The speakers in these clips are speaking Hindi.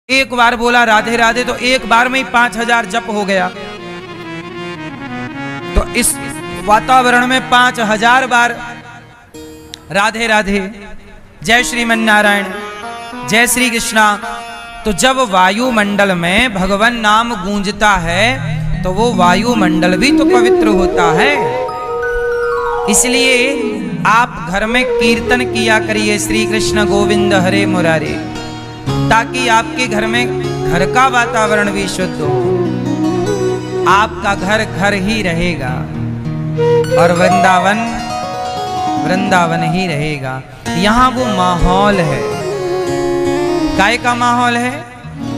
एक बार बोला राधे राधे तो एक बार में ही 5000 जप हो गया। तो इस वातावरण में 5000 बार राधे राधे, जय श्रीमन नारायण, जय श्री कृष्णा। तो जब वायुमंडल में भगवान नाम गूंजता है तो वो वायुमंडल भी तो पवित्र होता है। इसलिए आप घर में कीर्तन किया करिए श्री कृष्ण गोविंद हरे मुरारे, ताकि आपके घर में घर का वातावरण भी शुद्ध हो, आपका घर घर ही रहेगा और वृंदावन वृंदावन ही रहेगा। यहाँ वो माहौल है, काय का माहौल है।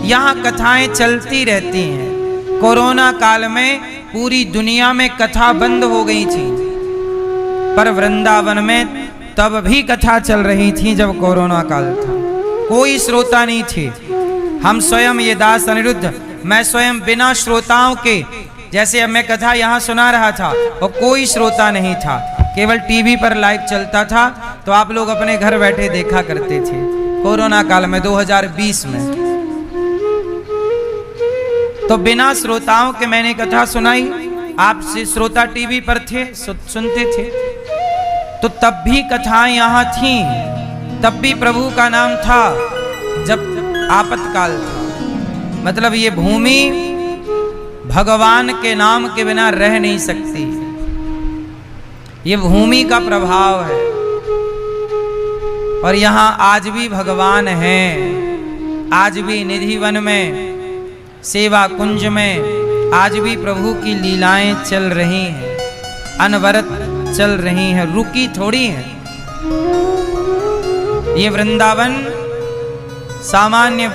यहाँ कथाएं चलती रहती हैं। कोरोना काल में पूरी दुनिया में कथा बंद हो गई थी, पर वृंदावन में तब भी कथा चल रही थी जब कोरोना काल था। कोई श्रोता नहीं थे। हम स्वयं ये दास अनिरुद्ध, मैं स्वयं बिना श्रोताओं के, जैसे अब मैं कथा यहाँ सुना रहा था और कोई श्रोता नहीं था, केवल टीवी पर लाइव चलता था, तो आप लोग अपने घर बैठे देखा करते थे। कोरोना काल में 2020 में तो बिना श्रोताओं के मैंने कथा सुनाई। आपसे श्रोता टीवी पर थे, सुनते थे, तो तब भी कथाएं यहाँ थी, तब भी प्रभु का नाम था जब आपातकाल था। मतलब ये भूमि भगवान के नाम के बिना रह नहीं सकती। ये भूमि का प्रभाव है और यहाँ आज भी भगवान हैं। आज भी निधिवन में, सेवा कुंज में आज भी प्रभु की लीलाएं चल रही हैं, अनवरत चल रही हैं, रुकी थोड़ी हैं। ये वृंदावन सामान्य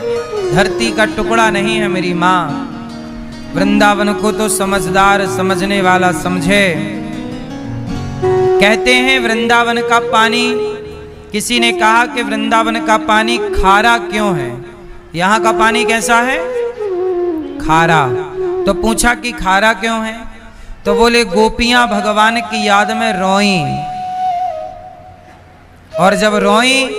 धरती का टुकड़ा नहीं है मेरी माँ। वृंदावन को तो समझदार समझने वाला समझे। कहते हैं वृंदावन का पानी, किसी ने कहा कि वृंदावन का पानी खारा क्यों है, यहाँ का पानी कैसा है, खारा। तो पूछा कि खारा क्यों है, तो बोले गोपियां भगवान की याद में रोईं, और जब रोईं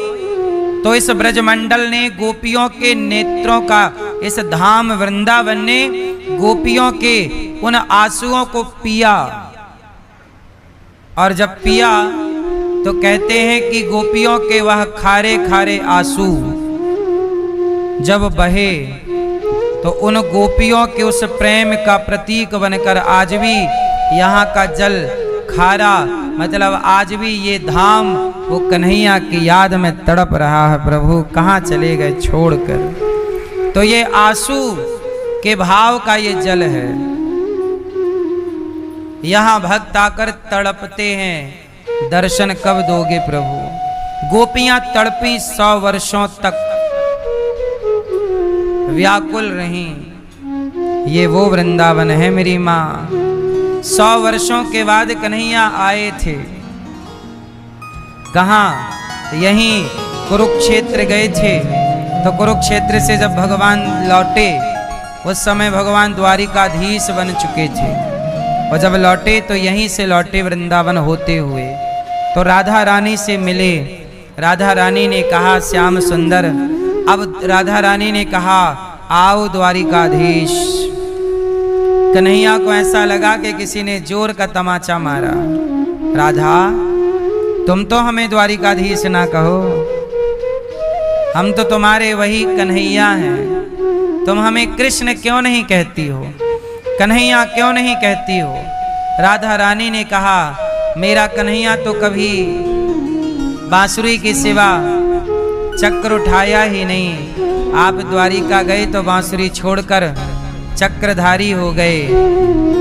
तो इस ब्रजमंडल ने गोपियों के नेत्रों का, इस धाम वृंदावन ने गोपियों के उन आंसुओं को पिया, और जब पिया तो कहते हैं कि गोपियों के वह खारे खारे आंसू जब बहे तो उन गोपियों के उस प्रेम का प्रतीक बनकर आज भी यहाँ का जल खारा, मतलब आज भी ये धाम वो कन्हैया की याद में तड़प रहा है। प्रभु कहाँ चले गए छोड़कर। तो ये आंसू के भाव का ये जल है। यहाँ भक्त आकर तड़पते हैं, दर्शन कब दोगे प्रभु। गोपियां तड़पी 100 वर्षों तक व्याकुल रही। ये वो वृंदावन है मेरी माँ। 100 वर्षों के बाद कन्हैया आए थे। कहाँ? यहीं कुरुक्षेत्र गए थे। तो कुरुक्षेत्र से जब भगवान लौटे, उस समय भगवान द्वारिकाधीश बन चुके थे, और जब लौटे तो यहीं से लौटे वृंदावन होते हुए। तो राधा रानी से मिले। राधा रानी ने कहा श्याम सुंदर। अब राधा रानी ने कहा आओ द्वारिकाधीश। कन्हैया को ऐसा लगा कि किसी ने जोर का तमाचा मारा। राधा तुम तो हमें द्वारिकाधीश ना कहो, हम तो तुम्हारे वही कन्हैया हैं। तुम हमें कृष्ण क्यों नहीं कहती हो, कन्हैया क्यों नहीं कहती हो। राधा रानी ने कहा मेरा कन्हैया तो कभी बांसुरी के सिवा चक्र उठाया ही नहीं। आप द्वारिका गए तो बांसुरी छोड़कर चक्रधारी हो गए।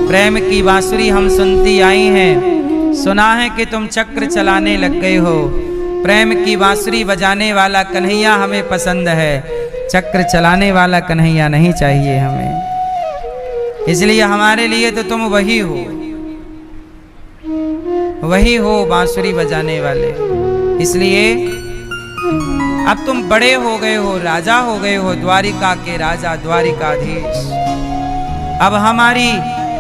प्रेम की बांसुरी हम सुनती आई हैं, सुना है कि तुम चक्र चलाने लग गए हो। प्रेम की बांसुरी बजाने वाला कन्हैया हमें पसंद है, चक्र चलाने वाला कन्हैया नहीं चाहिए हमें। इसलिए हमारे लिए तो तुम वही हो, वही हो बांसुरी बजाने वाले। इसलिए अब तुम बड़े हो गए हो, राजा हो गए हो, द्वारिका के राजा, द्वारिकाधीश। अब हमारी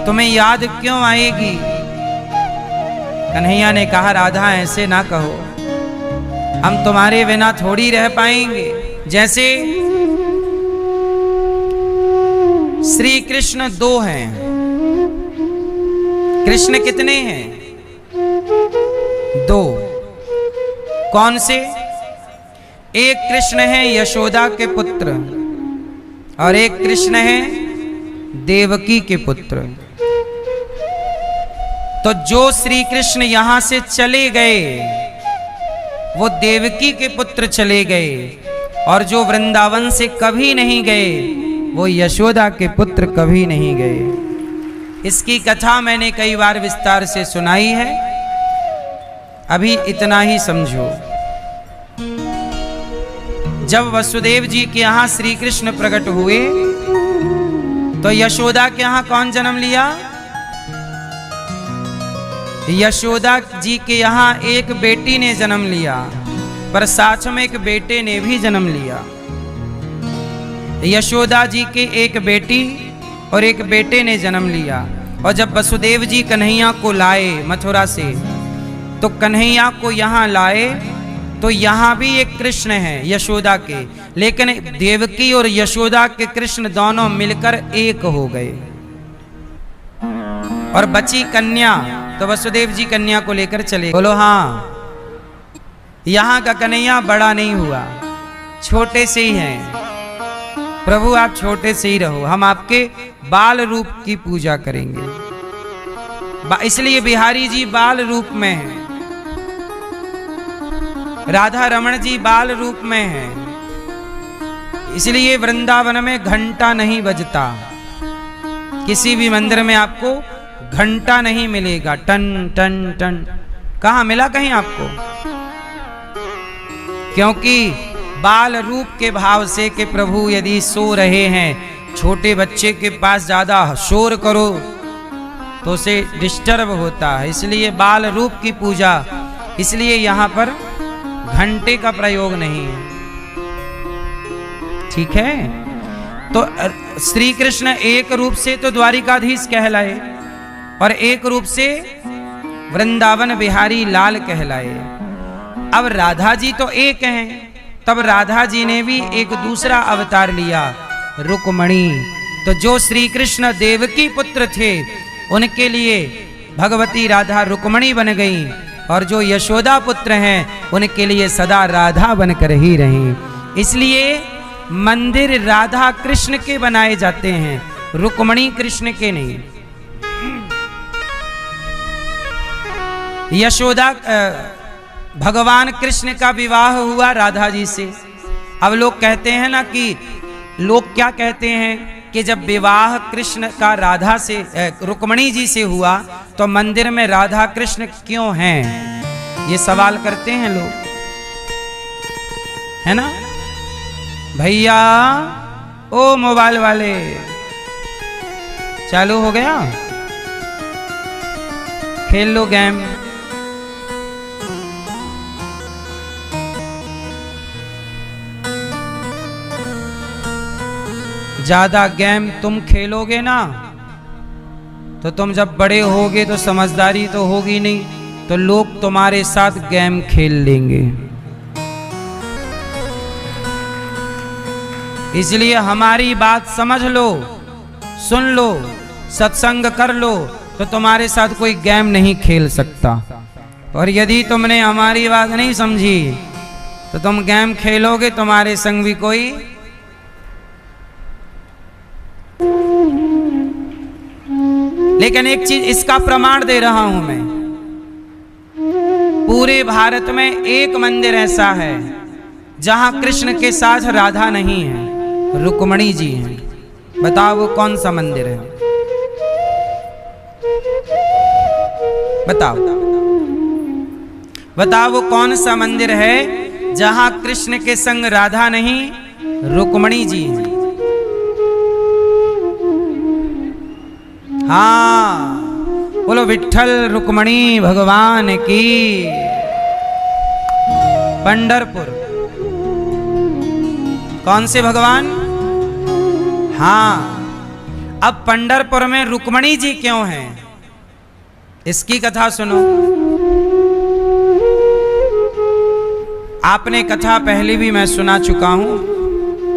तुम्हें याद क्यों आएगी। कन्हैया ने कहा राधा ऐसे ना कहो, हम तुम्हारे बिना थोड़ी रह पाएंगे। जैसे श्री कृष्ण दो हैं। कृष्ण कितने हैं? दो। कौन से? एक कृष्ण है यशोदा के पुत्र और एक कृष्ण है देवकी के पुत्र। तो जो श्री कृष्ण यहां से चले गए वो देवकी के पुत्र चले गए, और जो वृंदावन से कभी नहीं गए वो यशोदा के पुत्र कभी नहीं गए। इसकी कथा मैंने कई बार विस्तार से सुनाई है, अभी इतना ही समझो। जब वसुदेव जी के यहाँ श्री कृष्ण प्रकट हुए तो यशोदा के यहाँ कौन जन्म लिया? यशोदा जी के यहाँ एक बेटी ने जन्म लिया, पर साथ में एक बेटे ने भी जन्म लिया। यशोदा जी के एक बेटी और एक बेटे ने जन्म लिया। और जब वसुदेव जी कन्हैया को लाए मथुरा से, तो कन्हैया को यहाँ लाए तो यहाँ भी एक कृष्ण है यशोदा के, लेकिन देवकी और यशोदा के कृष्ण दोनों मिलकर एक हो गए। और बची कन्या, तो वसुदेव जी कन्या को लेकर चले। बोलो हाँ, यहाँ का कन्हैया बड़ा नहीं हुआ, छोटे से ही हैं। प्रभु आप छोटे से ही रहो, हम आपके बाल रूप की पूजा करेंगे। इसलिए बिहारी जी बाल रूप में हैं, राधा रमण जी बाल रूप में हैं। इसलिए वृंदावन में घंटा नहीं बजता, किसी भी मंदिर में आपको घंटा नहीं मिलेगा। टन टन टन कहाँ मिला कहीं आपको? क्योंकि बाल रूप के भाव से कि प्रभु यदि सो रहे हैं, छोटे बच्चे के पास ज्यादा शोर करो तो उसे डिस्टर्ब होता है, इसलिए बाल रूप की पूजा। इसलिए यहाँ पर घंटे का प्रयोग नहीं है, ठीक है। तो श्री कृष्ण एक रूप से तो द्वारिकाधीश कहलाए और एक रूप से वृंदावन बिहारी लाल कहलाए। अब राधा जी तो एक हैं, तब राधा जी ने भी एक दूसरा अवतार लिया, रुक्मणी। तो जो श्री कृष्ण देवकी पुत्र थे उनके लिए भगवती राधा रुक्मणी बन गई, और जो यशोदा पुत्र हैं उनके लिए सदा राधा बनकर ही रही। इसलिए मंदिर राधा कृष्ण के बनाए जाते हैं, रुक्मणी कृष्ण के नहीं। यशोदा भगवान कृष्ण का विवाह हुआ राधा जी से। अब लोग कहते हैं ना कि लोग क्या कहते हैं कि जब विवाह कृष्ण का राधा से रुक्मणी जी से हुआ तो मंदिर में राधा कृष्ण क्यों हैं? ये सवाल करते हैं लोग, है ना भैया? ओ मोबाइल वाले, चालू हो गया? खेल लो गेम। ज्यादा गेम तुम खेलोगे ना तो तुम जब बड़े होगे तो समझदारी तो होगी नहीं, तो लोग तुम्हारे साथ गेम खेल लेंगे। इसलिए हमारी बात समझ लो, सुन लो, सत्संग कर लो, तो तुम्हारे साथ कोई गेम नहीं खेल सकता। और यदि तुमने हमारी बात नहीं समझी तो तुम गेम खेलोगे, तुम्हारे संग भी कोई। लेकिन एक चीज इसका प्रमाण दे रहा हूं मैं, पूरे भारत में एक मंदिर ऐसा है जहां कृष्ण के साथ राधा नहीं है, रुक्मणी जी हैं। बताओ वो कौन सा मंदिर है? बताओ बताओ वो कौन सा मंदिर है जहां कृष्ण के संग राधा नहीं, रुक्मणी जी हैं। हाँ, बोलो विठ्ठल रुक्मणी भगवान की। पंढरपुर कौन से भगवान? हाँ, अब पंढरपुर में रुक्मणी जी क्यों हैं, इसकी कथा सुनो। आपने कथा पहले भी मैं सुना चुका हूं,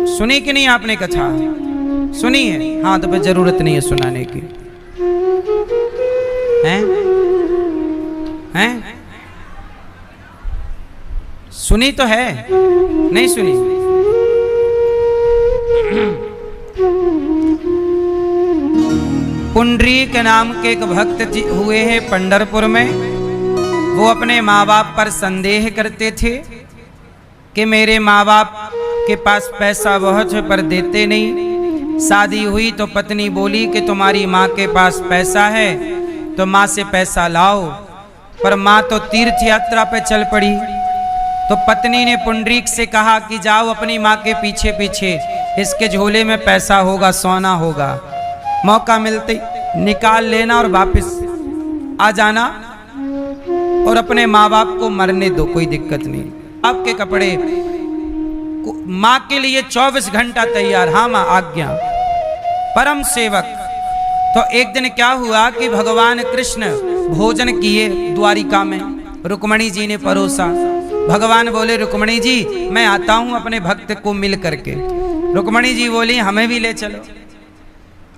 सुनी कि नहीं आपने कथा? सुनी है? हाँ, तो फिर जरूरत नहीं है सुनाने की। हैं? हैं? सुनी तो है, नहीं सुनी? पुंडरीक नाम के एक भक्त हुए हैं पंढरपुर में। वो अपने माँ बाप पर संदेह करते थे कि मेरे माँ बाप के पास पैसा बहुत है पर देते नहीं। शादी हुई तो पत्नी बोली कि तुम्हारी माँ के पास पैसा है तो माँ से पैसा लाओ, पर माँ तो तीर्थ यात्रा पे चल पड़ी। तो पत्नी ने पुंडरीक से कहा कि जाओ अपनी माँ के पीछे पीछे, इसके झोले में पैसा होगा, सोना होगा, मौका मिलते निकाल लेना और वापस आ जाना और अपने माँ बाप को मरने दो, कोई दिक्कत नहीं। आपके कपड़े माँ के लिए 24 घंटा तैयार। हाँ माँ, आज्ञा। परम सेवक। तो एक दिन क्या हुआ कि भगवान कृष्ण भोजन किए द्वारिका में, रुक्मणी जी ने परोसा। भगवान बोले रुक्मणी जी मैं आता हूं अपने भक्त को मिल करके। रुक्मणी जी बोली हमें भी ले चलो।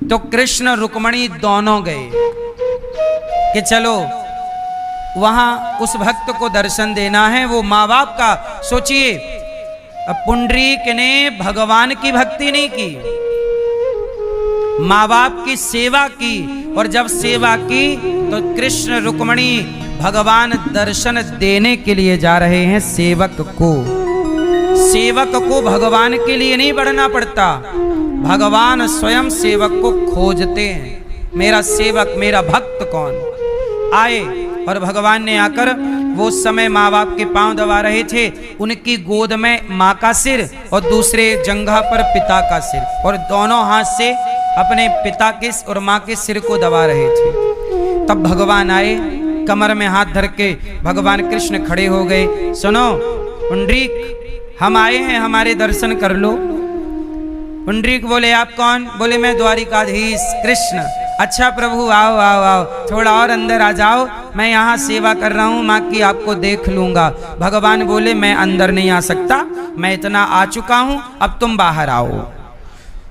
तो कृष्ण रुक्मणी दोनों गए कि चलो वहां उस भक्त को दर्शन देना है। वो माँ बाप का सोचिए, पुंडरीक ने भगवान की भक्ति नहीं की, माँ बाप की सेवा की, और जब सेवा की तो कृष्ण रुक्मणी भगवान दर्शन देने के लिए जा रहे हैं सेवक को। सेवक को भगवान के लिए नहीं बढ़ना पड़ता, भगवान स्वयं सेवक को खोजते हैं। मेरा सेवक, मेरा भक्त कौन? आए और भगवान ने आकर, वो समय माँ बाप के पांव दबा रहे थे, उनकी गोद में माँ का सिर और दूसरे जंघा पर पिता का सिर, और दोनों हाथ से अपने पिता के और माँ के सिर को दबा रहे थे। तब भगवान आए, कमर में हाथ धर के भगवान कृष्ण खड़े हो गए। सुनो पुंडरीक, हम आए हैं, हमारे दर्शन कर लो। पुंडरीक बोले आप कौन? बोले मैं द्वारिकाधीश कृष्ण। अच्छा प्रभु आओ आओ आओ, थोड़ा और अंदर आ जाओ, मैं यहाँ सेवा कर रहा हूँ, माँ की आपको देख लूंगा। भगवान बोले मैं अंदर नहीं आ सकता, मैं इतना आ चुका हूँ, अब तुम बाहर आओ।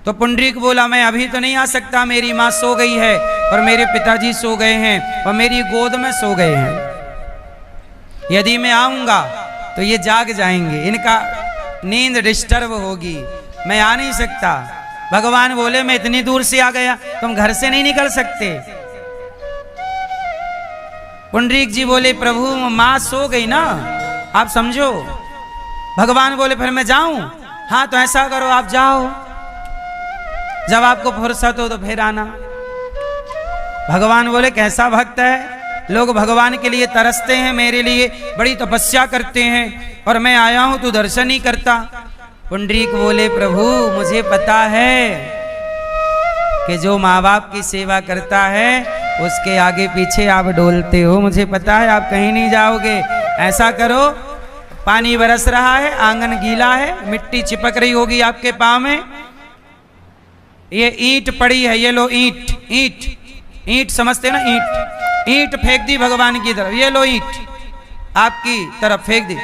तो पुंडरीक बोला मैं अभी तो नहीं आ सकता, मेरी माँ सो गई है और मेरे पिताजी सो गए हैं और मेरी गोद में सो गए हैं। यदि मैं आऊंगा तो ये जाग जाएंगे, इनका नींद डिस्टर्ब होगी, मैं आ नहीं सकता। भगवान बोले मैं इतनी दूर से आ गया, तुम घर से नहीं निकल सकते। पुंडरीक जी बोले प्रभु माँ सो गई ना, आप समझो। भगवान बोले फिर मैं जाऊं? हाँ तो ऐसा करो आप जाओ, जब आपको फुर्सत हो तो फिर आना। भगवान बोले कैसा भक्त है, लोग भगवान के लिए तरसते हैं, मेरे लिए बड़ी तपस्या करते हैं, और मैं आया हूं तो दर्शन ही करता। पुंडरीक बोले प्रभु मुझे पता है कि जो माँ बाप की सेवा करता है उसके आगे पीछे आप डोलते हो, मुझे पता है आप कहीं नहीं जाओगे। ऐसा करो, पानी बरस रहा है, आंगन गीला है, मिट्टी चिपक रही होगी आपके पाँव में, ये ईंट पड़ी है, ये लो ईंट, ईंट ईंट समझते ना, ईंट, ईंट फेंक दी भगवान की तरफ, ये लो ईंट आपकी तरफ फेंक दी,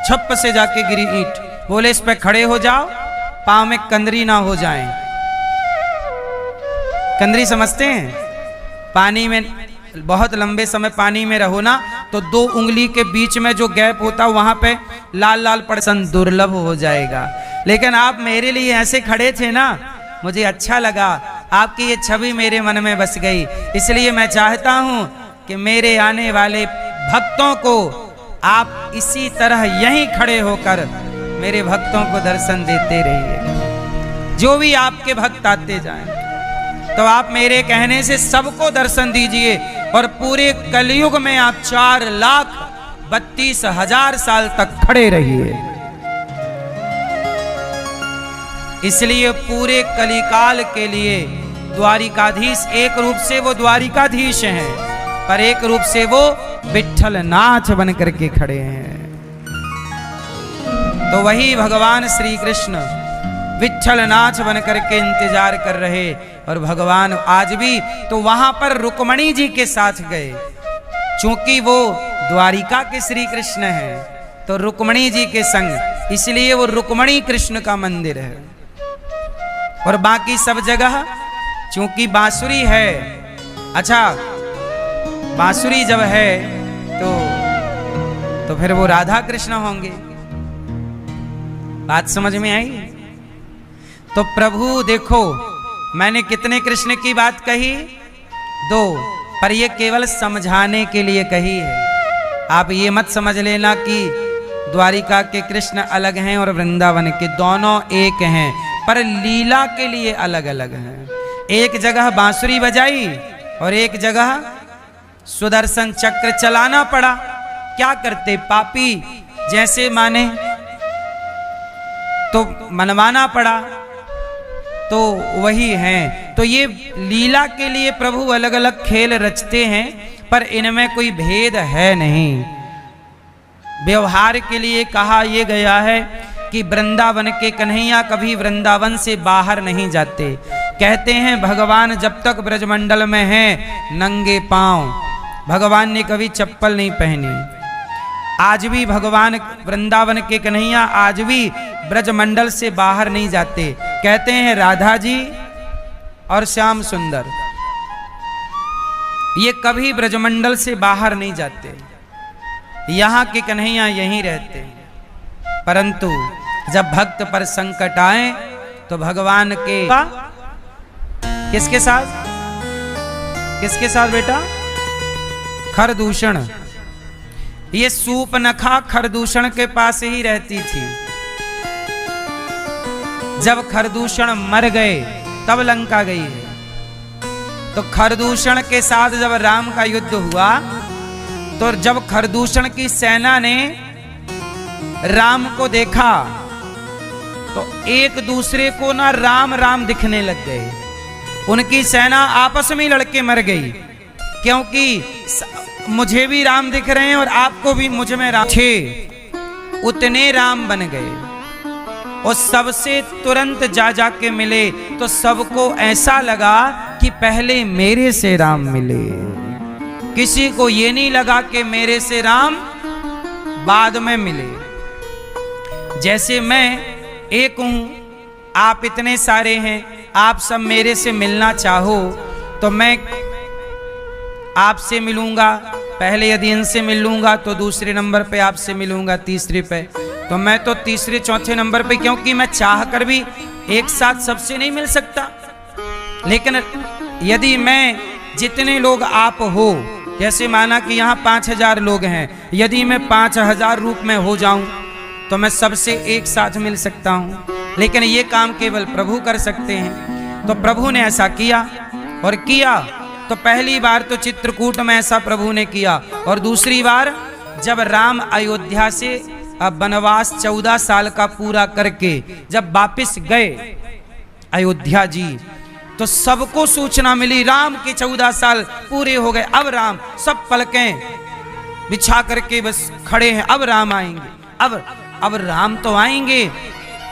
छप से जाके गिरी ईंट। बोले इस पे खड़े हो जाओ, पाँव में कंदरी ना हो जाए। कंदरी समझते हैं? पानी में बहुत लंबे समय पानी में रहो ना तो 2 उंगली के बीच में जो गैप होता है वहां पे लाल लाल पड़सन दुर्लभ हो जाएगा। लेकिन आप मेरे लिए ऐसे खड़े थे ना, मुझे अच्छा लगा, आपकी ये छवि मेरे मन में बस गई। इसलिए मैं चाहता हूं कि मेरे आने वाले भक्तों को आप इसी तरह यहीं खड़े होकर मेरे भक्तों को दर्शन देते रहिए। जो भी आपके भक्त आते जाएं तो आप मेरे कहने से सबको दर्शन दीजिए, और पूरे कलयुग में आप 4,32,000 साल तक खड़े रहिए। इसलिए पूरे कलिकाल के लिए द्वारिकाधीश, एक रूप से वो द्वारिकाधीश हैं, पर एक रूप से वो विठ्ठल नाथ बन करके खड़े हैं। तो वही भगवान श्री कृष्ण विठ्ठल नाथ बन करके इंतजार कर रहे, और भगवान आज भी तो वहां पर रुक्मणी जी के साथ गए। चूंकि वो द्वारिका के श्री कृष्ण हैं तो रुक्मणी जी के संग, इसलिए वो रुक्मणी कृष्ण का मंदिर है। और बाकी सब जगह चूंकि बांसुरी है। अच्छा, बांसुरी जब है तो फिर वो राधा कृष्ण होंगे। बात समझ में आई? तो प्रभु देखो, मैंने कितने कृष्ण की बात कही? 2, पर ये केवल समझाने के लिए कही है। आप ये मत समझ लेना कि द्वारिका के कृष्ण अलग हैं और वृंदावन के, दोनों एक हैं, पर लीला के लिए अलग अलग हैं। एक जगह बांसुरी बजाई और एक जगह सुदर्शन चक्र चलाना पड़ा। क्या करते पापी, जैसे माने तो मनवाना पड़ा, तो वही हैं। तो ये लीला के लिए प्रभु अलग अलग खेल रचते हैं, पर इनमें कोई भेद है नहीं। व्यवहार के लिए कहा यह गया है कि वृंदावन के कन्हैया कभी वृंदावन से बाहर नहीं जाते। कहते हैं भगवान जब तक ब्रजमंडल में हैं नंगे पांव, भगवान ने कभी चप्पल नहीं पहनी। आज भी भगवान वृंदावन के कन्हैया आज भी ब्रजमंडल से बाहर नहीं जाते। कहते हैं राधा जी और श्याम सुंदर ये कभी ब्रजमंडल से बाहर नहीं जाते, यहाँ के कन्हैया यहीं रहते हैं। परंतु जब भक्त पर संकट आए तो भगवान के किसके साथ बेटा? खरदूषण। ये सूपनखा खरदूषण के पास ही रहती थी। जब खरदूषण मर गए तब लंका गई है। तो खरदूषण के साथ जब राम का युद्ध हुआ, तो जब खरदूषण की सेना ने राम को देखा तो एक दूसरे को ना राम राम दिखने लग गए। उनकी सेना आपस में लड़के मर गई, क्योंकि मुझे भी राम दिख रहे हैं और आपको भी मुझ में राम। उतने राम बन गए और सबसे तुरंत जा के मिले तो सबको ऐसा लगा कि पहले मेरे से राम मिले। किसी को ये नहीं लगा कि मेरे से राम बाद में मिले। जैसे मैं एक हूं, आप इतने सारे हैं, आप सब मेरे से मिलना चाहो तो मैं आपसे मिलूंगा। पहले यदि इनसे मिल लूंगा तो दूसरे नंबर पे आपसे मिलूंगा, तीसरे पे तो मैं तो तीसरे चौथे नंबर पे, क्योंकि मैं चाह कर भी एक साथ सबसे नहीं मिल सकता। लेकिन यदि मैं जितने लोग आप हो, जैसे माना कि यहाँ 5000 लोग हैं, यदि मैं 5000 रूप में हो जाऊं तो मैं सबसे एक साथ मिल सकता हूं। लेकिन ये काम केवल प्रभु कर सकते हैं। तो प्रभु ने ऐसा किया और किया तो पहली बार तो चित्रकूट में ऐसा प्रभु ने किया, और दूसरी बार जब राम अयोध्या से वनवास 14 साल का पूरा करके जब वापिस गए अयोध्या जी, तो सबको सूचना मिली राम के 14 साल पूरे हो गए। अब राम, सब पलकें बिछा करके बस खड़े हैं, अब राम आएंगे। अब राम तो आएंगे,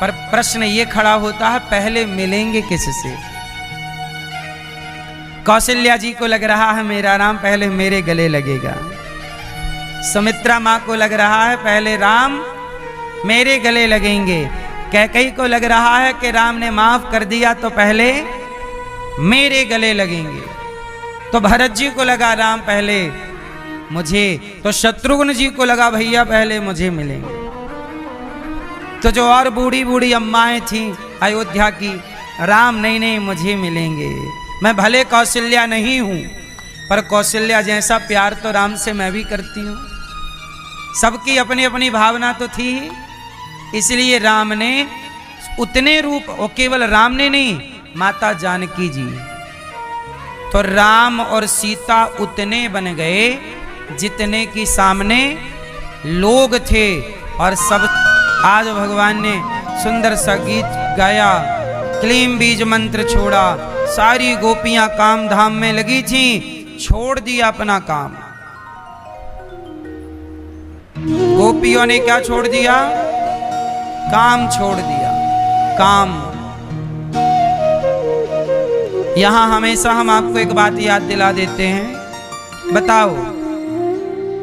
पर प्रश्न ये खड़ा होता है पहले मिलेंगे किससे? कौशल्या जी को लग रहा है मेरा राम पहले मेरे गले लगेगा। सुमित्रा माँ को लग रहा है पहले राम मेरे गले लगेंगे। कैकेयी को लग रहा है कि राम ने माफ कर दिया तो पहले मेरे गले लगेंगे। तो भरत जी को लगा राम पहले मुझे, तो शत्रुघ्न जी को लगा भैया पहले मुझे मिलेंगे। तो जो और बूढ़ी बूढ़ी अम्माएं थी अयोध्या की, राम नहीं मुझे मिलेंगे। मैं भले कौशल्या नहीं हूं, पर कौशल्या जैसा प्यार तो राम से मैं भी करती हूं। सबकी अपनी अपनी भावना तो थी ही, इसलिए राम ने उतने रूप, और केवल राम ने नहीं, माता जानकी जी, तो राम और सीता उतने बन गए जितने की सामने लोग थे। और सब आज भगवान ने सुंदर सा गीत गाया, क्लीम बीज मंत्र छोड़ा, सारी गोपियां काम धाम में लगी थी, छोड़ दिया अपना काम। गोपियों ने क्या छोड़ दिया? काम छोड़ दिया, काम। यहां हमेशा हम आपको एक बात याद दिला देते हैं, बताओ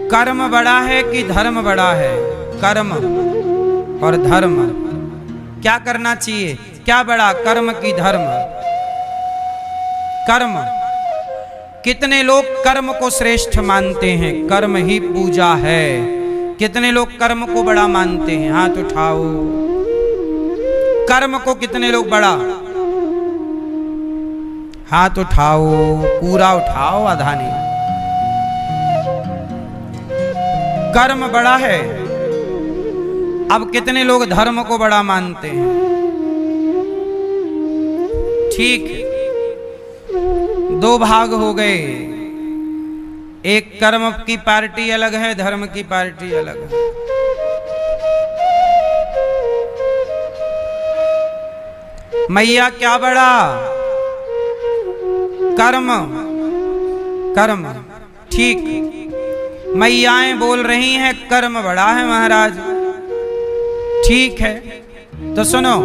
कर्म बड़ा है कि धर्म बड़ा है? कर्म और धर्म। क्या करना चाहिए? क्या बड़ा? कर्म की धर्म। कर्म, कितने लोग कर्म को श्रेष्ठ मानते हैं, कर्म ही पूजा है। कितने लोग कर्म को बड़ा मानते हैं? हाथ उठाओ। कर्म को कितने लोग बड़ा? हाथ उठाओ, पूरा उठाओ, आधा नहीं। कर्म बड़ा है। अब कितने लोग धर्म को बड़ा मानते हैं? ठीक है, दो भाग हो गए। एक कर्म की पार्टी अलग है, धर्म की पार्टी अलग है। मैया क्या बड़ा? कर्म। कर्म, ठीक। मैयाएं बोल रही हैं कर्म बड़ा है महाराज। ठीक है, तो सुनो,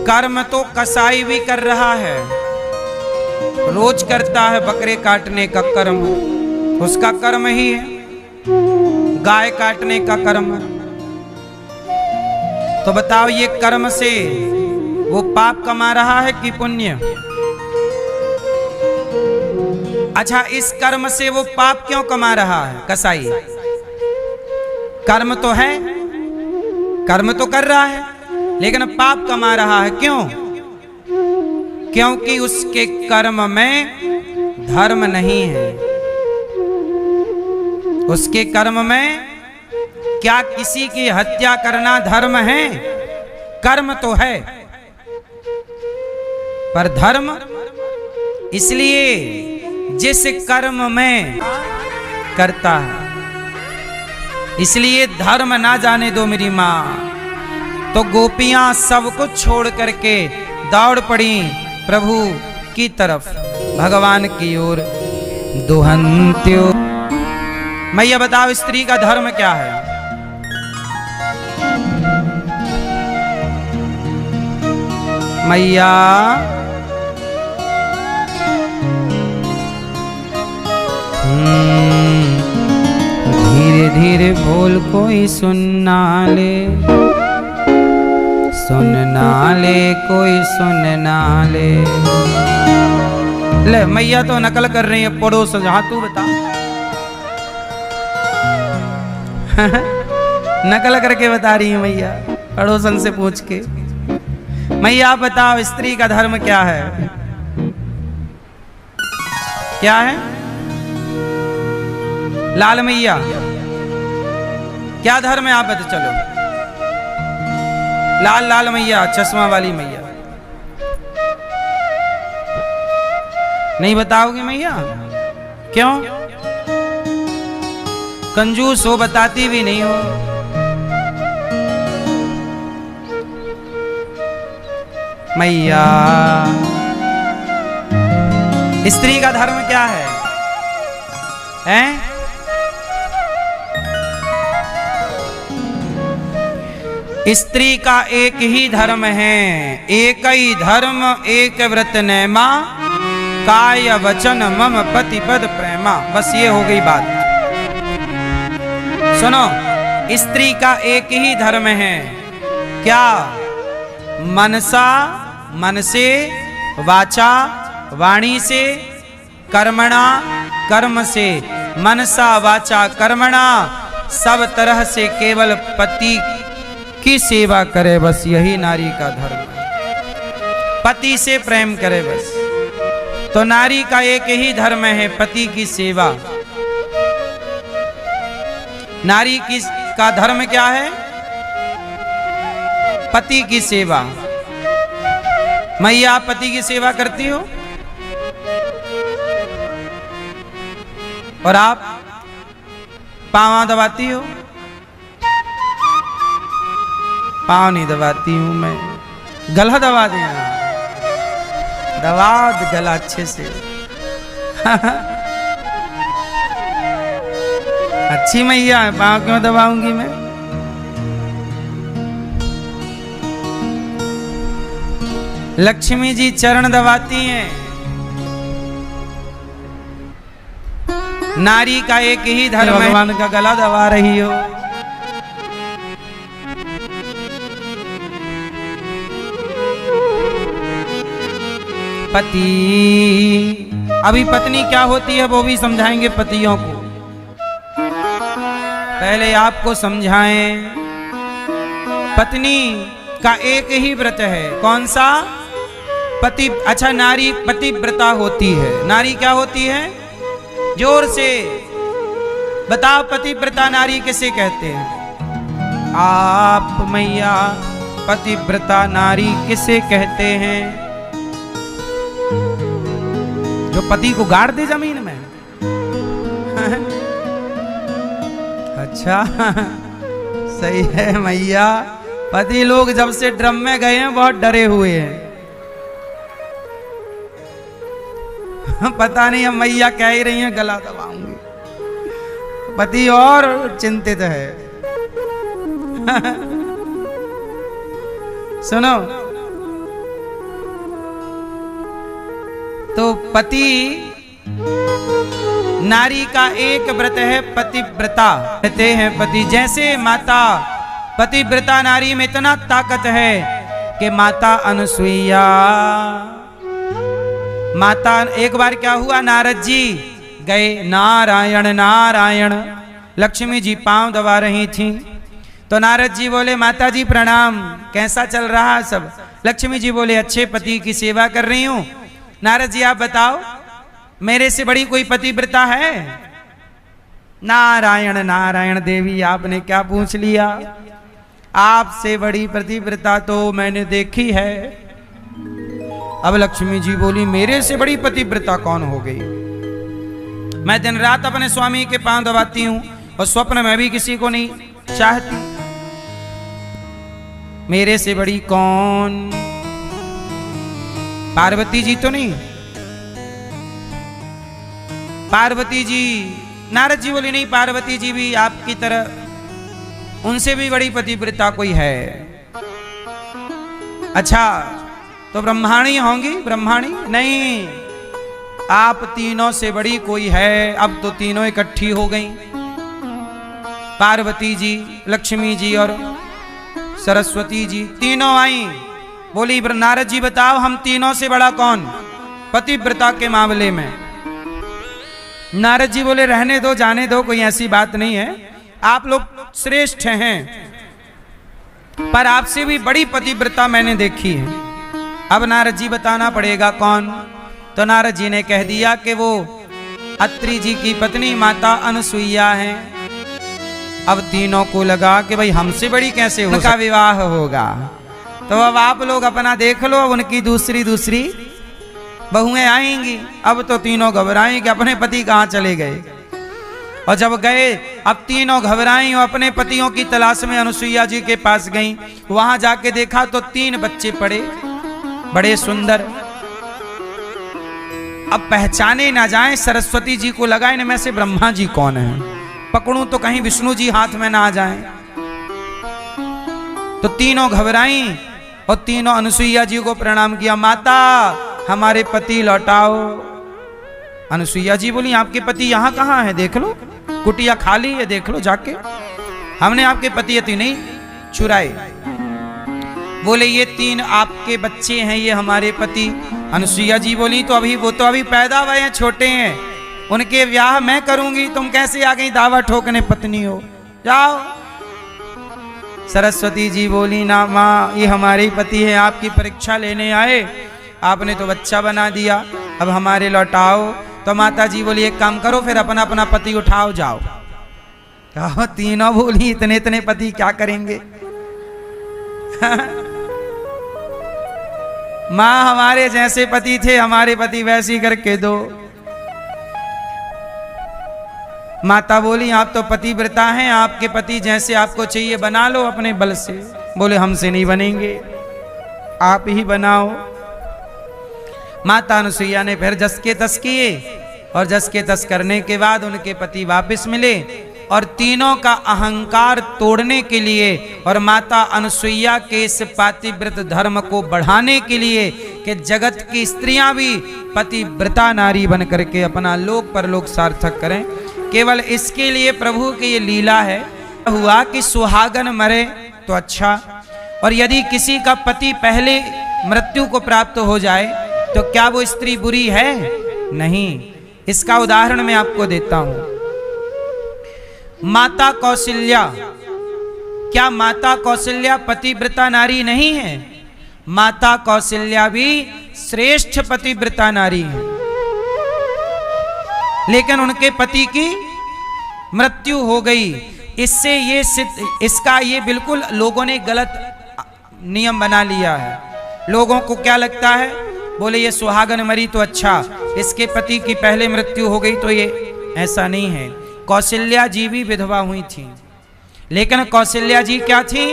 कर्म तो कसाई भी कर रहा है, रोज करता है। बकरे काटने का कर्म उसका कर्म ही है, गाय काटने का कर्म। तो बताओ, ये कर्म से वो पाप कमा रहा है कि पुण्य? अच्छा, इस कर्म से वो पाप क्यों कमा रहा है कसाई? कर्म तो है, कर्म तो कर रहा है, लेकिन पाप कमा रहा है। क्यों? क्योंकि उसके कर्म में धर्म नहीं है। उसके कर्म में क्या किसी की हत्या करना धर्म है? कर्म तो है, पर धर्म, इसलिए जिस कर्म में करता है, इसलिए धर्म ना जाने दो मेरी मां। तो गोपियां सब कुछ छोड़ करके दौड़ पड़ी प्रभु की तरफ, भगवान की ओर दुहंत्यो। मैया बताओ, स्त्री का धर्म क्या है? मैया धीरे धीरे बोल, कोई सुनना ले, सुनना ले, कोई सुनना ले। ले, मैया तो नकल कर रही है पड़ोस। हाँ तू बता। नकल करके बता रही है मैया, पड़ोसन से पूछ के। मैया आप बताओ, स्त्री का धर्म क्या है? क्या है? लाल मैया, क्या धर्म है? आप बता। चलो, लाल लाल मैया, चश्मा वाली मैया, नहीं बताओगी मैया? क्यों? कंजूस हो, बताती भी नहीं हो। मैया, स्त्री का धर्म क्या है? हैं? स्त्री का एक ही धर्म है, एक ही धर्म, एक व्रत नैमा, काय वचन मम पति पद प्रेमा। बस ये हो गई बात। सुनो, स्त्री का एक ही धर्म है। क्या? मनसा, मन से, वाचा, वाणी से, कर्मणा, कर्म से, मनसा वाचा कर्मणा, सब तरह से केवल पति की सेवा करे। बस यही नारी का धर्म है। पति से प्रेम करे बस। तो नारी का एक ही धर्म है, पति की सेवा। नारी की का धर्म क्या है? पति की सेवा। मैया, आप पति की सेवा करती हो? और आप पाँव दबाती हो? पाँव नहीं दबाती हूं मैं, गला दबा देना। दबा गला अच्छे से। अच्छी मैया है, पाँव क्यों दबाऊंगी मैं? लक्ष्मी जी चरण दबाती हैं। नारी का एक ही धर्म है, भगवान का गला दबा रही हो। पति। अभी पत्नी क्या होती है वो भी समझाएंगे पतियों को, पहले आपको समझाएं। पत्नी का एक ही व्रत है, कौन सा? पति। अच्छा, नारी पतिव्रता होती है। नारी क्या होती है? जोर से बताओ, पतिव्रता नारी किसे कहते हैं? आप मैया, पतिव्रता नारी किसे कहते हैं? जो पति को गाड़ दे जमीन में। अच्छा, सही है मैया। पति लोग जब से ड्रम में गए हैं बहुत डरे हुए हैं। पता नहीं, हम मैया कह ही रही हैं गला दबाऊंगी। पति और चिंतित है। सुनो, तो पति, नारी का एक व्रत है पतिव्रता, कहते हैं पति। जैसे माता पतिव्रता नारी में इतना ताकत है कि माता अनुसुईया, माता, एक बार क्या हुआ, नारद जी गए, नारायण नारायण, लक्ष्मी जी पांव दबा रही थी। तो नारद जी बोले, माता जी प्रणाम, कैसा चल रहा है सब? लक्ष्मी जी बोले, अच्छे पति की सेवा कर रही हूं। नारद जी आप बताओ, मेरे से बड़ी कोई पतिव्रता है? नारायण नारायण देवी, आपने क्या पूछ लिया? आपसे बड़ी पतिव्रता तो मैंने देखी है। अब लक्ष्मी जी बोली, मेरे से बड़ी पतिव्रता कौन हो गई? मैं दिन रात अपने स्वामी के पांव दबाती हूं और स्वप्न में भी किसी को नहीं चाहती। मेरे से बड़ी कौन? पार्वती जी तो नहीं? पार्वती जी? नारद जी बोले, नहीं, पार्वती जी भी आपकी तरह, उनसे भी बड़ी पतिव्रता कोई है। अच्छा, तो ब्रह्माणी होंगी? ब्रह्माणी नहीं, आप तीनों से बड़ी कोई है। अब तो तीनों इकट्ठी हो गई, पार्वती जी, लक्ष्मी जी और सरस्वती जी, तीनों आई। बोली, नारद जी बताओ, हम तीनों से बड़ा कौन पतिव्रता के मामले में? नारद जी बोले, रहने दो, जाने दो, कोई ऐसी बात नहीं है, आप लोग श्रेष्ठ हैं, पर आपसे भी बड़ी पतिव्रता मैंने देखी है। अब नारद जी बताना पड़ेगा कौन? तो नारद जी ने कह दिया कि वो अत्रि जी की पत्नी माता अनुसुईया है। अब तीनों को लगा कि भाई हमसे बड़ी कैसे हो, उनका विवाह होगा। तो अब आप लोग अपना देख लो, अब उनकी दूसरी बहुएं आएंगी। अब तो तीनों घबराई कि अपने पति कहाँ चले गए। और जब गए, अब तीनों घबराई और अपने पतियों की तलाश में अनुसुईया जी के पास गईं। वहां जाके देखा तो 3 बच्चे पड़े, बड़े सुंदर। अब पहचाने ना जाए, सरस्वती जी को लगा इनमें से ब्रह्मा जी कौन है, पकड़ूं तो कहीं विष्णु जी हाथ में ना आ जाएं। तो तीनों घबराई और तीनों अनुसुईया जी को प्रणाम किया, माता हमारे पति लौटाओ। अनुसुईया जी बोली, आपके पति यहाँ कहाँ है? देख लो, कुटिया खाली है, देख लो जाके, हमने आपके पति अति नहीं चुराए। बोले, ये 3 आपके बच्चे हैं, ये हमारे पति। अनुसुईया जी बोली, तो वो तो अभी पैदा हुए हैं, छोटे हैं, उनके ब्याह मैं करूंगी, तुम कैसे आ गई दावा ठोकने पत्नी हो, जाओ। सरस्वती जी बोली, ना माँ, ये हमारे पति हैं, आपकी परीक्षा लेने आए, आपने तो बच्चा बना दिया, अब हमारे लौटाओ। तो माता जी बोली, एक काम करो, फिर अपना अपना पति उठाओ, जाओ। कहो, तीनों बोली, इतने पति क्या करेंगे? माँ, हमारे जैसे पति थे, हमारे पति वैसी करके दो। माता बोली, आप तो पतिव्रता हैं, आपके पति जैसे आपको चाहिए बना लो अपने बल से। बोले, हमसे नहीं बनेंगे, आप ही बनाओ। माता अनुसुईया ने फिर जस के तस किए, और जस के तस करने के बाद उनके पति वापस मिले, और तीनों का अहंकार तोड़ने के लिए और माता अनुसुईया के इस पातिव्रत धर्म को बढ़ाने के लिए कि जगत की स्त्रियां भी पतिव्रता नारी बन करके अपना लोक परलोक सार्थक करें, केवल इसके लिए प्रभु की ये लीला है। हुआ कि सुहागन मरे तो अच्छा, और यदि किसी का पति पहले मृत्यु को प्राप्त हो जाए तो क्या वो स्त्री बुरी है? नहीं। इसका उदाहरण मैं आपको देता हूं। माता कौशल्या, क्या माता कौशल्या पतिव्रता नारी नहीं है? माता कौशल्या भी श्रेष्ठ पतिव्रता नारी है, लेकिन उनके पति की मृत्यु हो गई। इससे ये इसका ये बिल्कुल लोगों ने गलत नियम बना लिया है। लोगों को क्या लगता है, बोले ये सुहागन मरी तो अच्छा, इसके पति की पहले मृत्यु हो गई तो ये, ऐसा नहीं है। कौशल्या जी भी विधवा हुई थी, लेकिन कौशल्या जी क्या थी?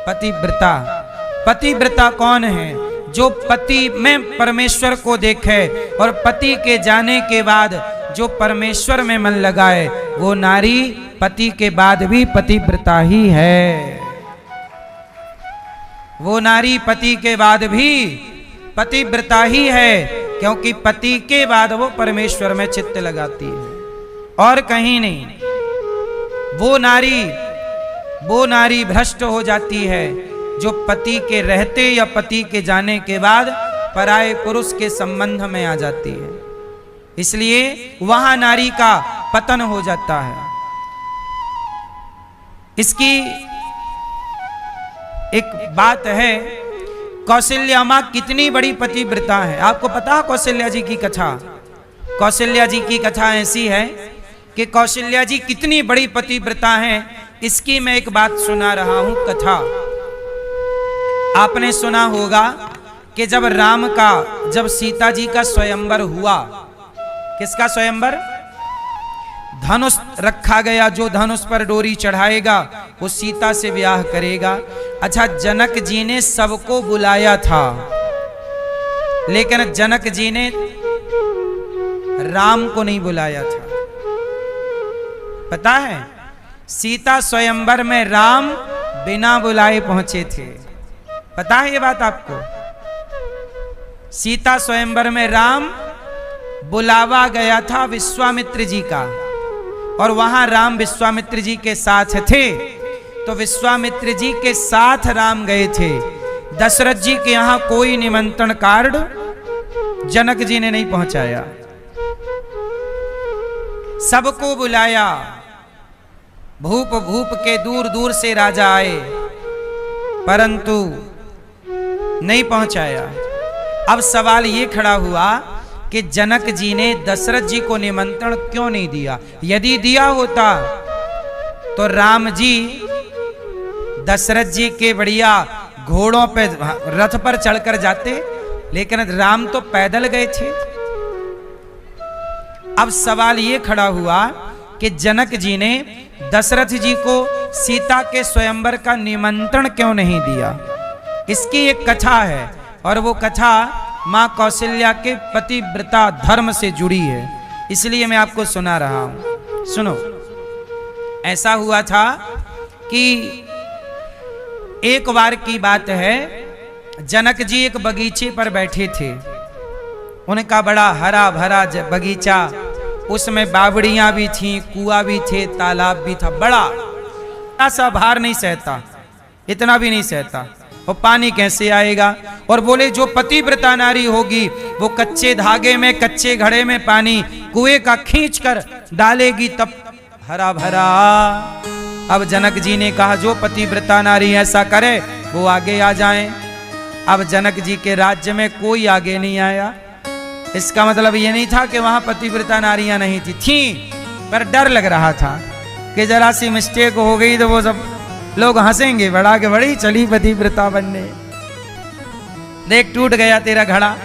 पतिव्रता। पतिव्रता कौन है? जो पति में परमेश्वर को देखे और पति के जाने के बाद जो परमेश्वर में मन लगाए, वो नारी पति के बाद भी पतिव्रता ही है। वो नारी पति के बाद भी पतिव्रता ही है, क्योंकि पति के बाद वो परमेश्वर में चित्त लगाती है और कहीं नहीं। वो नारी भ्रष्ट हो जाती है जो पति के रहते या पति के जाने के बाद पराये पुरुष के संबंध में आ जाती है, इसलिए वहां नारी का पतन हो जाता है। इसकी एक बात है, कौशल्या मां कितनी बड़ी पतिव्रता है। आपको पता है कौशल्या जी की कथा? कौशल्या जी की कथा ऐसी है कि कौशल्या जी कितनी बड़ी पतिव्रता हैं, इसकी मैं एक बात सुना रहा हूं कथा। आपने सुना होगा कि जब सीता जी का स्वयंवर हुआ, किसका स्वयंवर? धनुष रखा गया, जो धनुष पर डोरी चढ़ाएगा वो सीता से ब्याह करेगा। अच्छा, जनक जी ने सबको बुलाया था, लेकिन जनक जी ने राम को नहीं बुलाया था। पता है, सीता स्वयंवर में राम बिना बुलाए पहुंचे थे। पता है ये बात आपको? सीता स्वयंवर में राम बुलावा गया था विश्वामित्र जी का, और वहां राम विश्वामित्र जी के साथ थे। तो विश्वामित्र जी के साथ राम गए थे। दशरथ जी के यहां कोई निमंत्रण कार्ड जनक जी ने नहीं पहुंचाया, सबको बुलाया। भूप भूप के दूर दूर से राजा आए, परंतु नहीं पहुंचाया। अब सवाल ये खड़ा हुआ कि जनक जी ने दशरथ जी को निमंत्रण क्यों नहीं दिया? यदि दिया होता तो राम जी दशरथ जी के बढ़िया घोड़ों पे रथ पर चढ़कर जाते, लेकिन राम तो पैदल गए थे। अब सवाल ये खड़ा हुआ कि जनक जी ने दशरथ जी को सीता के स्वयंवर का निमंत्रण क्यों नहीं दिया? इसकी एक कथा है, और वो कथा मां कौशल्या के पतिव्रता धर्म से जुड़ी है, इसलिए मैं आपको सुना रहा हूं। सुनो। ऐसा हुआ था कि एक बार की बात है, जनक जी एक बगीचे पर बैठे थे। उनका बड़ा हरा भरा बगीचा, उसमें बावड़ियां भी थीं, कुआं भी थे, तालाब भी था। बड़ा ऐसा भार नहीं सहता, इतना भी नहीं सहता, और पानी कैसे आएगा? और बोले जो पतिव्रता नारी होगी वो कच्चे धागे में, कच्चे घड़े में पानी कुएं का खींच कर डालेगी, तब हरा भरा। अब जनक जी ने कहा जो पतिव्रता नारी ऐसा करे वो आगे आ जाए। अब जनक जी के राज्य में कोई आगे नहीं आया। इसका मतलब ये नहीं था कि वहां पतिव्रता नारियां नहीं थी, पर डर लग रहा था कि जरा सी मिस्टेक हो गई तो वो सब लोग हंसेंगे, बड़ा के बड़ी चली पतिव्रता बनने, देख टूट गया तेरा घड़ा।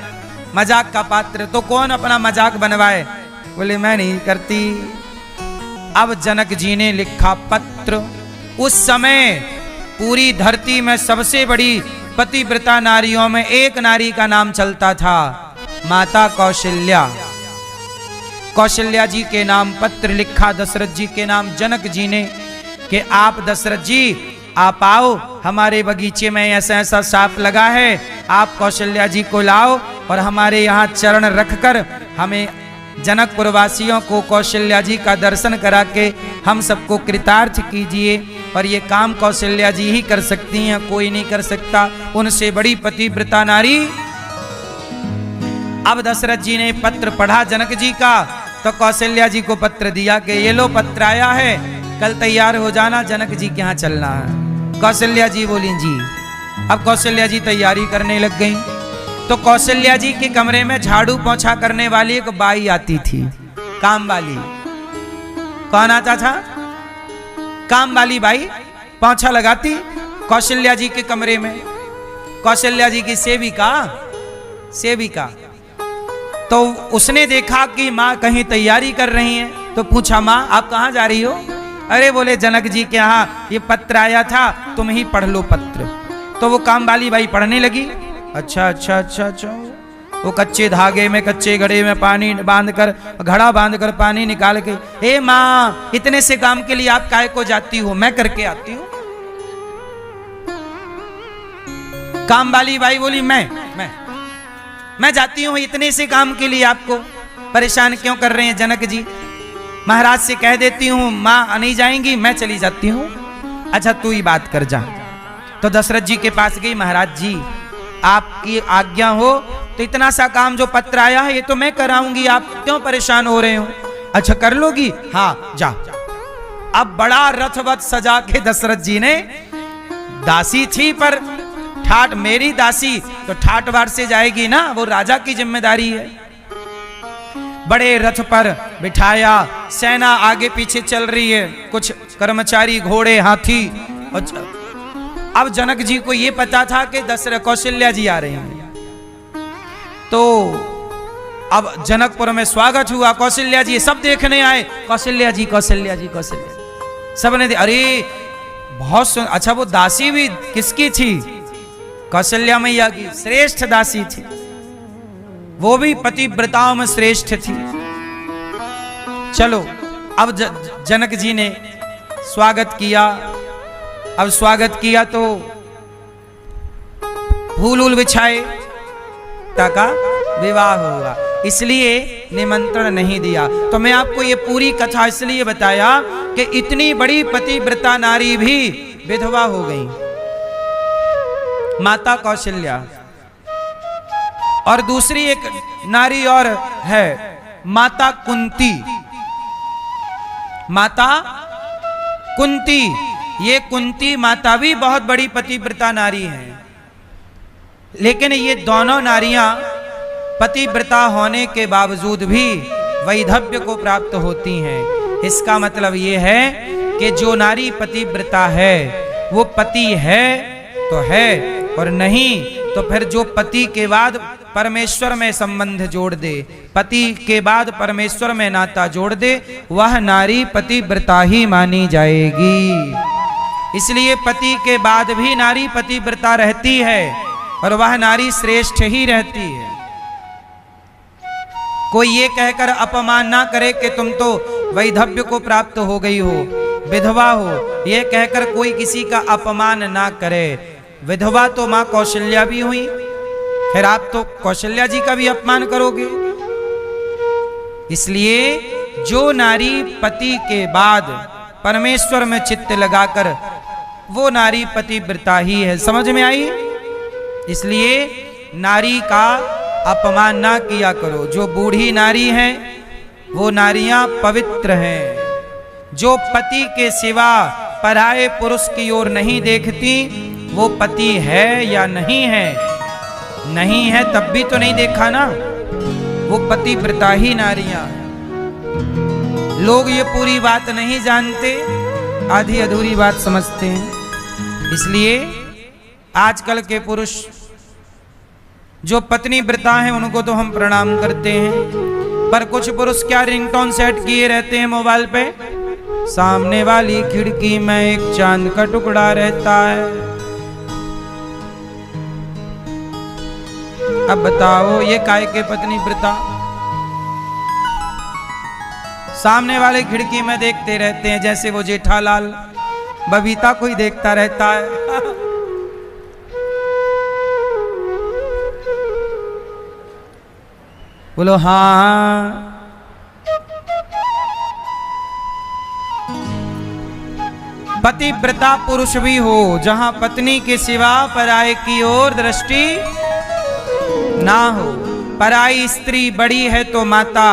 मजाक का पात्र तो कौन अपना मजाक बनवाए? बोले मैं नहीं करती। अब जनक जी ने लिखा पत्र। उस समय पूरी धरती में सबसे बड़ी पतिव्रता नारियों में एक नारी का नाम चलता था, माता कौशल्या। कौशल्या जी के नाम पत्र लिखा दशरथ जी के नाम जनक जी ने कि आप दशरथ जी आप आओ, हमारे बगीचे में ऐसा ऐसा सांप लगा है, आप कौशल्या जी को लाओ और हमारे यहाँ चरण रखकर हमें जनकपुर वासियों को कौशल्या जी का दर्शन करा के हम सबको कृतार्थ कीजिए। और ये काम कौशल्या जी ही कर सकती हैं, कोई नहीं कर सकता। उनसे बड़ी पतिव्रता नारी अब दशरथ जी ने पत्र पढ़ा जनक जी का, तो कौशल्या जी को पत्र दिया कि ये लो पत्र आया है, कल तैयार हो जाना, जनक जी के यहाँ चलना है। कौशल्या जी बोली जी। अब कौशल्या जी तैयारी करने लग गई। तो कौशल्या जी के कमरे में झाड़ू पोंछा करने वाली एक बाई आती थी, काम वाली। कौन आता था? काम वाली बाई पोंछा लगाती कौशल्या जी के कमरे में। कौशल्या जी की सेविका। तो उसने देखा कि माँ कहीं तैयारी कर रही हैं, तो पूछा माँ आप कहाँ जा रही हो? अरे बोले जनक जी के यहाँ ये पत्र आया था, तुम ही पढ़ लो पत्र। तो वो काम वाली बाई पढ़ने लगी। अच्छा। वो कच्चे धागे में, कच्चे घड़े में पानी बांधकर, घड़ा बांधकर पानी निकाल के, हे माँ इतने से काम के लिए आप काहे को जाती हो? मैं करके आती हूँ। काम वाली बाई बोली मैं जाती हूँ इतने से काम के लिए, आपको परेशान क्यों कर रहे हैं जनक जी? महाराज से कह देती हूँ माँ नहीं जाएंगी, मैं चली जाती हूँ। अच्छा तू ही बात कर जा। तो दशरथ जी के पास गई, महाराज जी आपकी आज्ञा हो तो इतना सा काम जो पत्र आया है ये तो मैं कराऊंगी, आप क्यों परेशान हो रहे हो? अच्छा कर लोगी? हाँ जा। अब बड़ा रथवत सजा के दशरथ जी ने, दासी थी पर ठाट मेरी दासी तो ठाट बार से जाएगी ना, वो राजा की जिम्मेदारी है। बड़े रथ पर बिठाया, सेना आगे पीछे चल रही है, कुछ कर्मचारी घोड़े हाथी। अब जनक जी को ये पता था कि दशरथ कौशल्या जी आ रहे हैं। तो अब जनकपुर में स्वागत हुआ, कौशल्या जी सब देखने आए, कौशल्या जी। सबने अरे बहुत अच्छा। वो दासी भी किसकी थी? कौशल्या मैया की श्रेष्ठ दासी थी, वो भी पतिव्रताओं में श्रेष्ठ थी। चलो अब जनक जी ने स्वागत किया। अब स्वागत किया तो फूल बिछाए, ताका विवाह हुआ, इसलिए निमंत्रण नहीं दिया। तो मैं आपको ये पूरी कथा इसलिए बताया कि इतनी बड़ी पतिव्रता नारी भी विधवा हो गई, माता कौशल्या। और दूसरी एक नारी और है, माता कुंती। ये कुंती माता भी बहुत बड़ी पतिव्रता नारी है। लेकिन ये दोनों नारियां पतिव्रता होने के बावजूद भी वैधव्य को प्राप्त होती हैं। इसका मतलब ये है कि जो नारी पतिव्रता है वो पति है तो है, और नहीं तो फिर जो पति के बाद परमेश्वर में संबंध जोड़ दे, पति के बाद परमेश्वर में नाता जोड़ दे, वह नारी पतिव्रता ही मानी जाएगी। इसलिए पति के बाद भी नारी पतिव्रता रहती है और वह नारी श्रेष्ठ ही रहती है। कोई ये कहकर अपमान ना करे कि तुम तो वैधव्य को प्राप्त हो गई हो, विधवा हो, ये कहकर कोई किसी का अपमान ना करे। विधवा तो मां कौशल्या भी हुई, फिर आप तो कौशल्या जी का भी अपमान करोगे। इसलिए जो नारी पति के बाद परमेश्वर में चित्त लगाकर, वो नारी पतिव्रता ही है। समझ में आई? इसलिए नारी का अपमान ना किया करो। जो बूढ़ी नारी हैं वो नारियां पवित्र हैं। जो पति के सिवा पराये पुरुष की ओर नहीं देखती, वो पति है या नहीं है? नहीं है तब भी तो नहीं देखा ना, वो पतिव्रता ही नारियां। लोग ये पूरी बात नहीं जानते, आधी अधूरी बात समझते हैं। इसलिए आजकल के पुरुष जो पत्नी व्रता हैं उनको तो हम प्रणाम करते हैं, पर कुछ पुरुष क्या रिंगटोन सेट किए रहते हैं मोबाइल पे, सामने वाली खिड़की में एक चांद का टुकड़ा रहता है। अब बताओ ये काय के पत्नी व्रता? सामने वाले खिड़की में देखते रहते हैं जैसे वो जेठालाल बबीता को ही देखता रहता है। बोलो हाँ। पतिव्रता पुरुष भी हो जहां पत्नी के सिवा पराये की ओर दृष्टि ना हो। पराई स्त्री बड़ी है तो माता,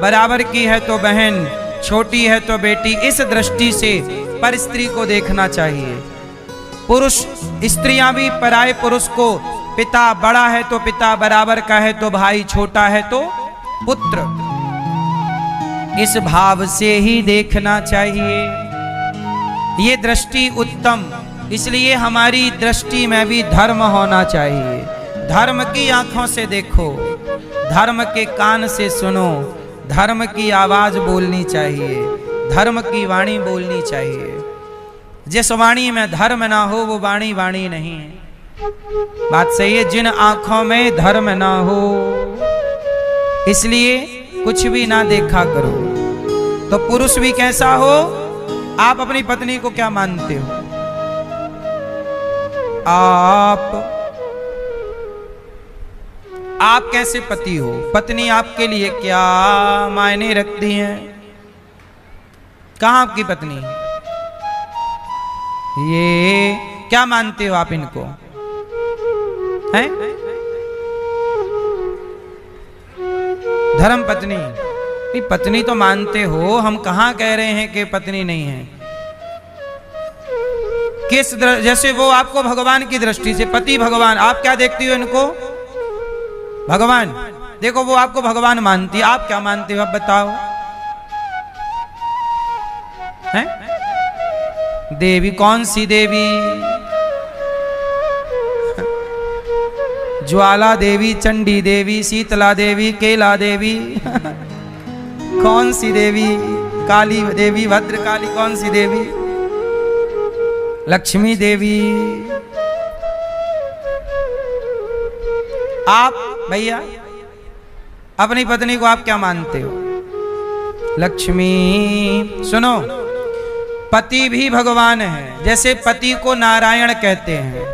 बराबर की है तो बहन, छोटी है तो बेटी, इस दृष्टि से पर स्त्री को देखना चाहिए। पुरुष स्त्रियां भी पराये पुरुष को, पिता बड़ा है तो पिता, बराबर का है तो भाई, छोटा है तो पुत्र, इस भाव से ही देखना चाहिए। ये दृष्टि उत्तम, इसलिए हमारी दृष्टि में भी धर्म होना चाहिए। धर्म की आंखों से देखो, धर्म के कान से सुनो, धर्म की आवाज बोलनी चाहिए, धर्म की वाणी बोलनी चाहिए। जिस वाणी में धर्म ना हो वो वाणी वाणी नहीं है। बात सही है। जिन आंखों में धर्म ना हो, इसलिए कुछ भी ना देखा करो। तो पुरुष भी कैसा हो, आप अपनी पत्नी को क्या मानते हो? आप कैसे पति हो? पत्नी आपके लिए क्या मायने रखती है? कहां आपकी पत्नी? ये क्या मानते हो आप इनको? हैं? धर्म पत्नी, पत्नी तो मानते हो, हम कहां कह रहे हैं कि पत्नी नहीं है। किस जैसे वो आपको भगवान की दृष्टि से, पति भगवान, आप क्या देखती हो इनको? भगवान। देखो वो आपको भगवान मानती है, आप क्या मानते हो? आप बताओ। हैं? देवी कौन सी देवी? ज्वाला देवी, चंडी देवी, शीतला देवी, केला देवी कौन सी देवी? काली देवी, भद्रकाली, कौन सी देवी? लक्ष्मी देवी। आप भैया अपनी पत्नी को आप क्या मानते हो? लक्ष्मी। सुनो, पति भी भगवान है। जैसे पति को नारायण कहते हैं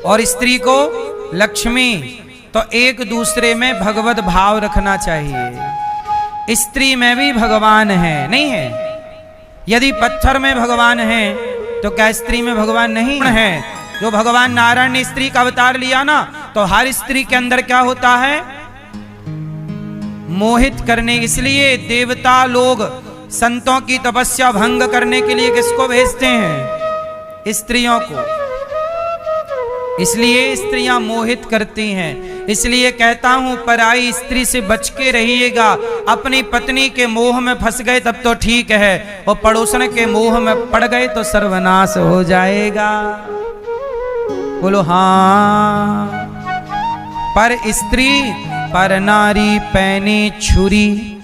और स्त्री को लक्ष्मी, तो एक दूसरे में भगवत भाव रखना चाहिए। स्त्री में भी भगवान है, नहीं है? यदि पत्थर में भगवान है तो क्या स्त्री में भगवान नहीं है? जो भगवान नारायण ने स्त्री का अवतार लिया ना, तो हर स्त्री के अंदर क्या होता है? मोहित करने। इसलिए देवता लोग संतों की तपस्या भंग करने के लिए किसको भेजते हैं? स्त्रियों को। इसलिए स्त्रियां मोहित करती हैं। इसलिए कहता हूं, पराई स्त्री से बच के रहिएगा। अपनी पत्नी के मोह में फंस गए तब तो ठीक है, और पड़ोसन के मोह में पड़ गए तो सर्वनाश हो जाएगा। बोलो हाँ। पर स्त्री पर नारी पैनी छुरी,